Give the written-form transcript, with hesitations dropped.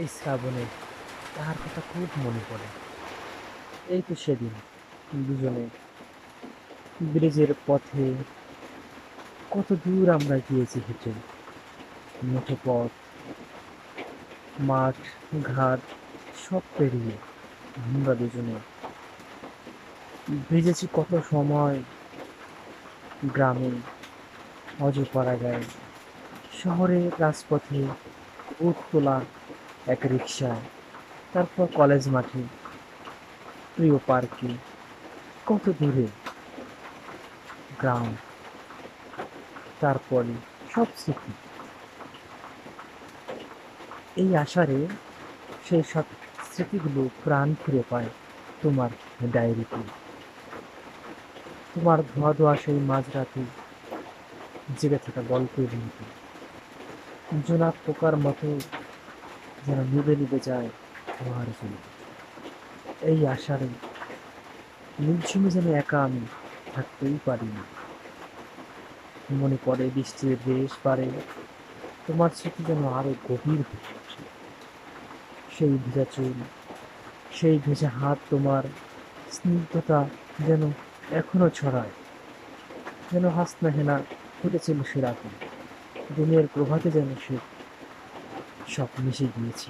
এই শ্রাবণে তাহার কথা খুব মনে পড়ে। এই তো সেদিন দুজনে ব্রিজের পথে কত দূর আমরা গিয়েছি হেঁটে, মুঠো পথ, মাঠ, ঘাট সব পেরিয়ে আমরা দুজনে ভিজেছি কত সময়। গ্রামে অজপাড়াগায়, শহরের রাজপথে, বুথ তোলা এক রিক্সায়, তারপর কলেজ মাঠে, প্রিয় পার্কে, কত দূরে গ্রাম, তারপরে সব স্মৃতি। এই আষাঢ়ে সেই সব স্মৃতিগুলো প্রাণ ফিরে পায় তোমার ডায়েরিতে। তোমার ধোয়া ধোয়া সেই মাঝরাতে জেগে থাকা গল্পের মতো, জোনাক পোকার মতো যেন নিভে নিভে যায় ধোয়ার জন্য। এই আষাঢ়ে নিঝুমে যেন একা আমি থাকতেই পারি না। মনে পড়ে বৃষ্টির রেশ বাড়ে, তোমার স্মৃতি যেন আরো গভীর হয়ে ওঠে। সেই ভেজা চুল, সেই ভেজা হাত, তোমার স্নিগ্ধতা যেন এখনো ছড়ায়, যেন হাসনা হেনা ফুটেছিল সে রাতে। দিনের প্রভাতে যেন সে সব মিশে গিয়েছে।